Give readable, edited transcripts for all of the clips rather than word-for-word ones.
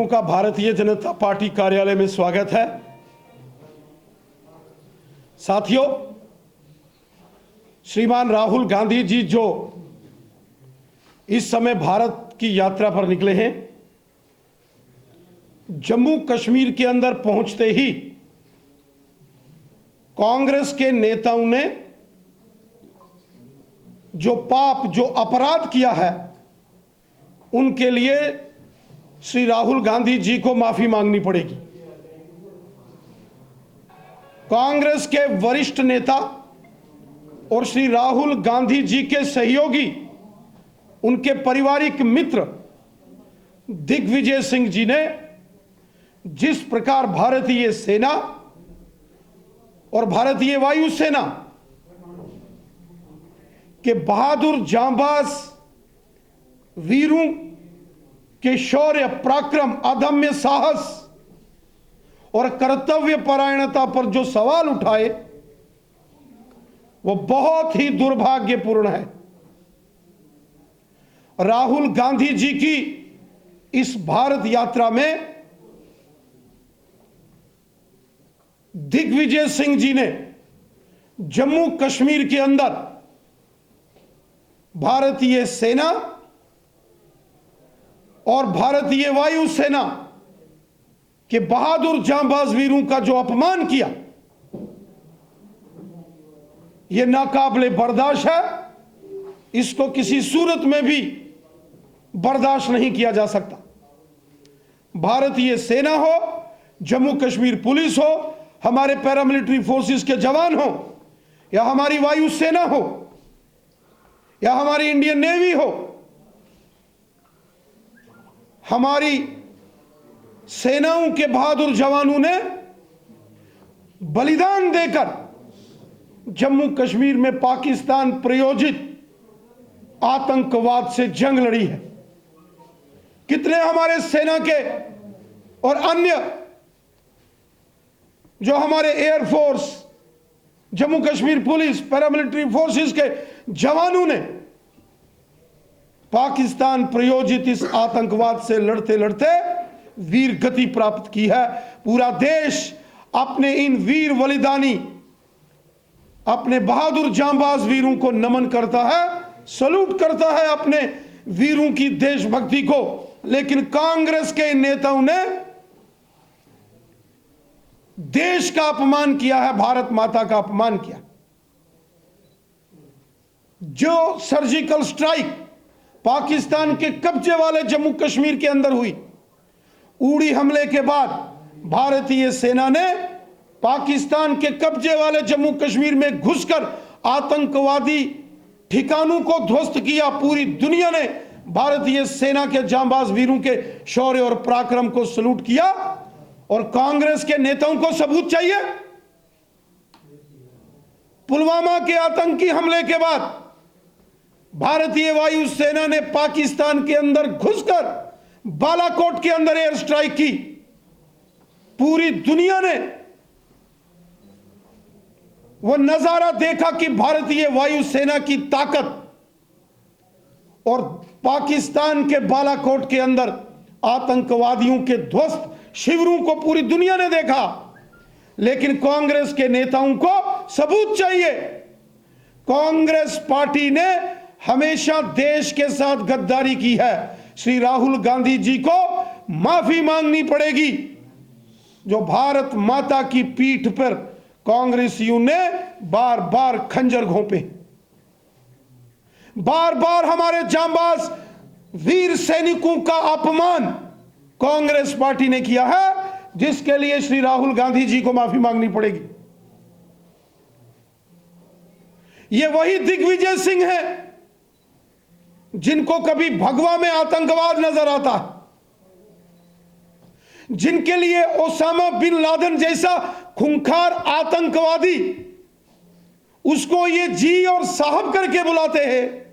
का भारतीय जनता पार्टी कार्यालय में स्वागत है। साथियों, श्रीमान राहुल गांधी जी जो इस समय भारत की यात्रा पर निकले हैं, जम्मू कश्मीर के अंदर पहुंचते ही कांग्रेस के नेताओं ने जो पाप, जो अपराध किया है, उनके लिए श्री राहुल गांधी जी को माफी मांगनी पड़ेगी। कांग्रेस के वरिष्ठ नेता और श्री राहुल गांधी जी के सहयोगी, उनके पारिवारिक मित्र दिग्विजय सिंह जी ने जिस प्रकार भारतीय सेना और भारतीय वायुसेना के बहादुर जांबाज वीरों के शौर्य, पराक्रम, अदम्य साहस और कर्तव्य परायणता पर जो सवाल उठाए, वो बहुत ही दुर्भाग्यपूर्ण है। राहुल गांधी जी की इस भारत यात्रा में दिग्विजय सिंह जी ने जम्मू कश्मीर के अंदर भारतीय सेना और भारतीय वायुसेना के बहादुर जांबाज वीरों का जो अपमान किया, यह नाकाबिले बर्दाश्त है। इसको किसी सूरत में भी बर्दाश्त नहीं किया जा सकता। भारतीय सेना हो, जम्मू कश्मीर पुलिस हो, हमारे पैरामिलिट्री फोर्सेस के जवान हो, या हमारी वायुसेना हो, या हमारी इंडियन नेवी हो, हमारी सेनाओं के बहादुर जवानों ने बलिदान देकर जम्मू कश्मीर में पाकिस्तान प्रायोजित आतंकवाद से जंग लड़ी है। कितने हमारे सेना के और अन्य जो हमारे air force, Jammu Kashmir police, paramilitary forces के जवानों ने पाकिस्तान प्रायोजित इस आतंकवाद से लड़ते लड़ते वीर गति प्राप्त की है। पूरा देश अपने इन वीर बलिदानी, अपने बहादुर जांबाज वीरों को नमन करता है, सलूट करता है अपने वीरों की देशभक्ति को। लेकिन कांग्रेस के नेताओं ने देश का अपमान किया है, भारत माता का अपमान किया। जो सर्जिकल स्ट्राइक पाकिस्तान के कब्जे वाले जम्मू कश्मीर के अंदर हुई, उड़ी हमले के बाद भारतीय सेना ने पाकिस्तान के कब्जे वाले जम्मू कश्मीर में घुसकर आतंकवादी ठिकानों को ध्वस्त किया। पूरी दुनिया ने भारतीय सेना के जांबाज वीरों के शौर्य और पराक्रम को सलूट किया। और कांग्रेस के नेताओं को सबूत चाहिए। पुलवामा के आतंकी हमले के बाद भारतीय वायुसेना ने पाकिस्तान के अंदर घुसकर बालाकोट के अंदर एयर स्ट्राइक की। पूरी दुनिया ने वो नजारा देखा कि भारतीय वायुसेना की ताकत, और पाकिस्तान के बालाकोट के अंदर आतंकवादियों के ध्वस्त शिविरों को पूरी दुनिया ने देखा। लेकिन कांग्रेस के नेताओं को सबूत चाहिए। कांग्रेस पार्टी ने हमेशा देश के साथ गद्दारी की है। श्री राहुल गांधी जी को माफी मांगनी पड़ेगी। जो भारत माता की पीठ पर कांग्रेसियों ने बार बार खंजर घोंपे, बार बार हमारे जांबाज वीर सैनिकों का अपमान कांग्रेस पार्टी ने किया है, जिसके लिए श्री राहुल गांधी जी को माफी मांगनी पड़ेगी। ये वही दिग्विजय सिंह है जिनको कभी भगवा में आतंकवाद नजर आता है, जिनके लिए ओसामा बिन लादेन जैसा खूंखार आतंकवादी, उसको ये जी और साहब करके बुलाते हैं।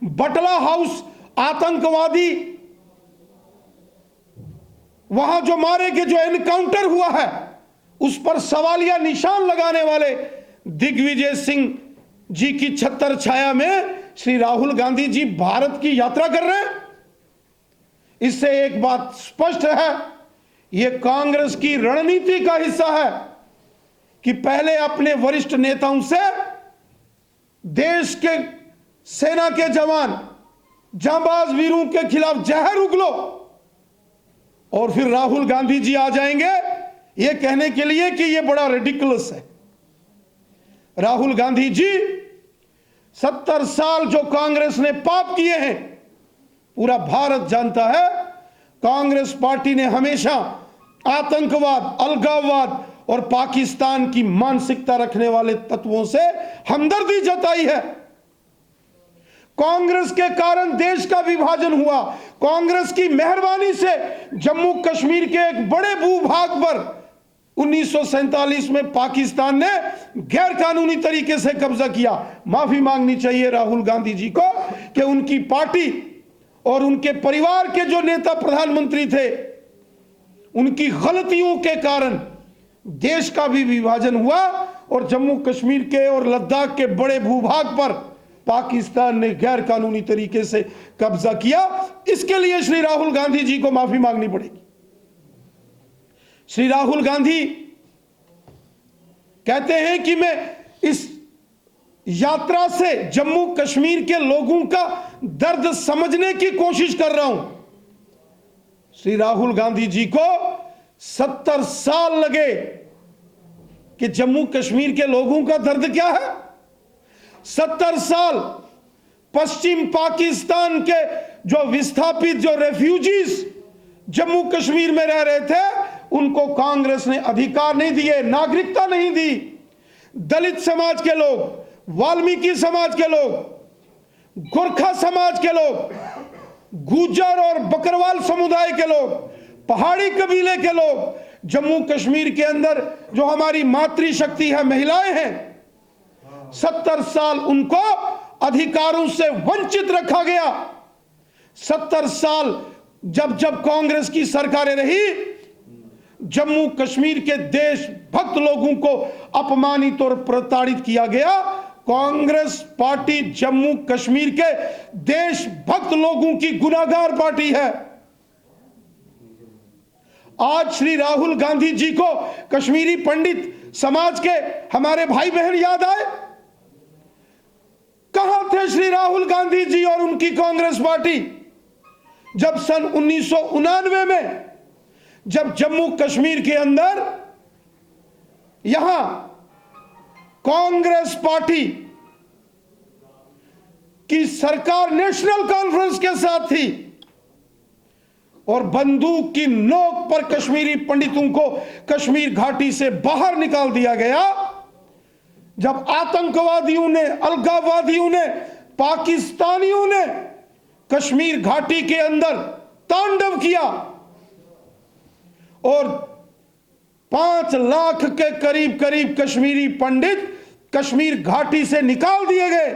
बटला हाउस आतंकवादी, वहां जो मारे के जो एनकाउंटर हुआ है, उस पर सवालिया निशान लगाने वाले दिग्विजय सिंह जी की छत्र छाया में श्री राहुल गांधी जी भारत की यात्रा कर रहे हैं। इससे एक बात स्पष्ट है, यह कांग्रेस की रणनीति का हिस्सा है कि पहले अपने वरिष्ठ नेताओं से देश के सेना के जवान जांबाज वीरों के खिलाफ जहर उगलो और फिर राहुल गांधी जी आ जाएंगे यह कहने के लिए कि यह बड़ा रेडिकुलस है। राहुल गांधी जी 70 साल जो कांग्रेस ने पाप किए हैं, पूरा भारत जानता है। कांग्रेस पार्टी ने हमेशा आतंकवाद, अलगाववाद और पाकिस्तान की मानसिकता रखने वाले तत्वों से हमदर्दी जताई है। कांग्रेस के कारण देश का विभाजन हुआ। कांग्रेस की मेहरबानी से जम्मू कश्मीर के एक बड़े भूभाग पर 1947 में पाकिस्तान ने गैर कानूनी तरीके से कब्जा किया। माफी मांगनी चाहिए राहुल गांधी जी को कि उनकी पार्टी और उनके परिवार के जो नेता प्रधानमंत्री थे, उनकी गलतियों के कारण देश का भी विभाजन हुआ और जम्मू कश्मीर के और लद्दाख के बड़े भूभाग पर पाकिस्तान ने गैर कानूनी तरीके से कब्जा किया। इसके लिए श्री राहुल गांधी जी को माफी मांगनी पड़ेगी। श्री राहुल गांधी कहते हैं कि मैं इस यात्रा से जम्मू कश्मीर के लोगों का दर्द समझने की कोशिश कर रहा हूं। श्री राहुल गांधी जी को 70 साल लगे कि जम्मू कश्मीर के लोगों का दर्द क्या है। 70 साल पश्चिम पाकिस्तान के जो विस्थापित, जो रेफ्यूजीज जम्मू कश्मीर में रह रहे थे, उनको कांग्रेस ने अधिकार नहीं दिए, नागरिकता नहीं दी। दलित समाज के लोग, वाल्मीकि समाज के लोग, गोरखा समाज के लोग, गुज्जर और बकरवाल समुदाय के लोग, पहाड़ी कबीले के लोग, जम्मू कश्मीर के अंदर जो हमारी मातृशक्ति है, महिलाएं हैं, 70 साल उनको अधिकारों से वंचित रखा गया। 70 साल जब जब कांग्रेस की सरकारें रही, जम्मू कश्मीर के देशभक्त लोगों को अपमानित और प्रताड़ित किया गया। कांग्रेस पार्टी जम्मू कश्मीर के देशभक्त लोगों की गुनाहगार पार्टी है। आज श्री राहुल गांधी जी को कश्मीरी पंडित समाज के हमारे भाई बहन याद आए। कहां थे श्री राहुल गांधी जी और उनकी कांग्रेस पार्टी जब सन 1999 में, जब जम्मू कश्मीर के अंदर यहां कांग्रेस पार्टी की सरकार नेशनल कॉन्फ्रेंस के साथ थी और बंदूक की नोक पर कश्मीरी पंडितों को कश्मीर घाटी से बाहर निकाल दिया गया। जब आतंकवादियों ने, अलगाववादियों ने, पाकिस्तानियों ने कश्मीर घाटी के अंदर तांडव किया और 5 लाख के करीब करीब कश्मीरी पंडित कश्मीर घाटी से निकाल दिए गए।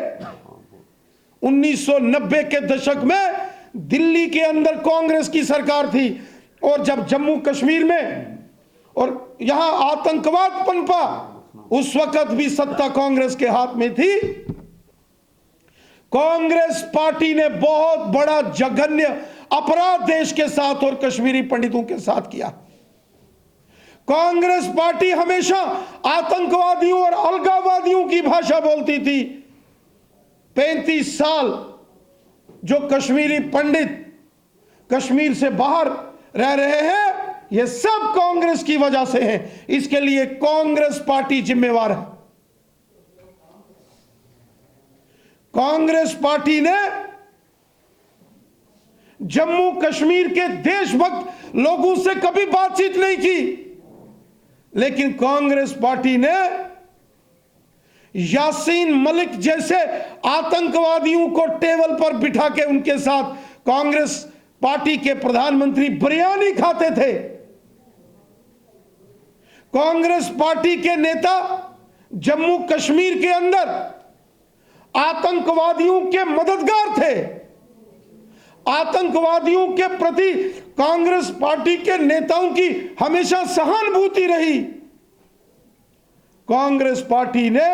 1990 के दशक में दिल्ली के अंदर कांग्रेस की सरकार थी और जब जम्मू कश्मीर में और यहां आतंकवाद पनपा, उस वक्त भी सत्ता कांग्रेस के हाथ में थी। कांग्रेस पार्टी ने बहुत बड़ा जघन्य अपराध देश के साथ और कश्मीरी पंडितों के साथ किया। कांग्रेस पार्टी हमेशा आतंकवादियों और अलगाववादियों की भाषा बोलती थी। 35 साल जो कश्मीरी पंडित कश्मीर से बाहर रह रहे हैं, ये सब कांग्रेस की वजह से है। इसके लिए कांग्रेस पार्टी जिम्मेवार है। कांग्रेस पार्टी ने जम्मू कश्मीर के देशभक्त लोगों से कभी बातचीत नहीं की, लेकिन कांग्रेस पार्टी ने यासीन मलिक जैसे आतंकवादियों को टेबल पर बिठा के उनके साथ कांग्रेस पार्टी के प्रधानमंत्री बिरयानी खाते थे। कांग्रेस पार्टी के नेता जम्मू कश्मीर के अंदर आतंकवादियों के मददगार थे। आतंकवादियों के प्रति कांग्रेस पार्टी के नेताओं की हमेशा सहानुभूति रही। कांग्रेस पार्टी ने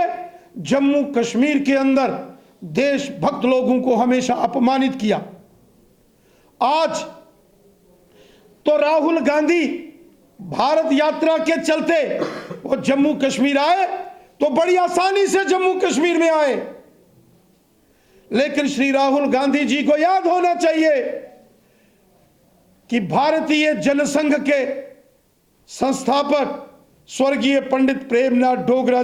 जम्मू कश्मीर के अंदर देशभक्त लोगों को हमेशा अपमानित किया। आज तो राहुल गांधी भारत यात्रा के चलते वो जम्मू कश्मीर आए तो बड़ी आसानी से जम्मू कश्मीर में आए। लेकिन श्री राहुल गांधी जी को याद होना चाहिए कि भारतीय जनसंघ के संस्थापक स्वर्गीय पंडित प्रेमनाथ डोगरा,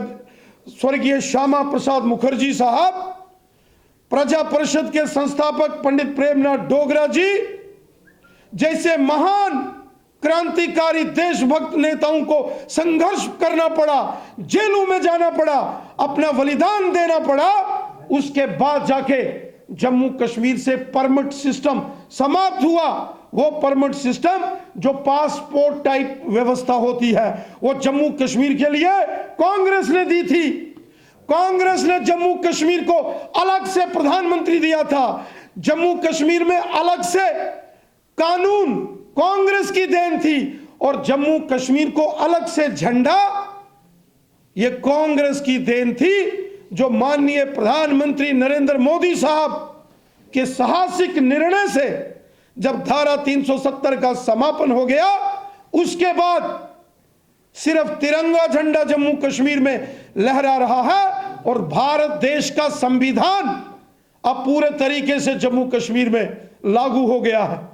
स्वर्गीय श्यामा प्रसाद मुखर्जी साहब, प्रजा परिषद के संस्थापक पंडित प्रेमनाथ डोगरा जी जैसे महान क्रांतिकारी देशभक्त नेताओं को संघर्ष करना पड़ा, जेलों में जाना पड़ा, अपना बलिदान देना पड़ा। उसके बाद जाके जम्मू कश्मीर से परमिट सिस्टम समाप्त हुआ। वो परमिट सिस्टम जो पासपोर्ट टाइप व्यवस्था होती है वो जम्मू कश्मीर के लिए कांग्रेस ने दी थी। कांग्रेस ने जम्मू कश्मीर को अलग से प्रधानमंत्री दिया था। जम्मू कश्मीर में अलग से कानून कांग्रेस की देन थी और जम्मू कश्मीर को अलग से झंडा ये कांग्रेस की देन थी, जो माननीय प्रधानमंत्री नरेंद्र मोदी साहब के साहसिक निर्णय से जब धारा 370 का समापन हो गया, उसके बाद सिर्फ तिरंगा झंडा जम्मू कश्मीर में लहरा रहा है और भारत देश का संविधान अब पूरे तरीके से जम्मू कश्मीर में लागू हो गया है।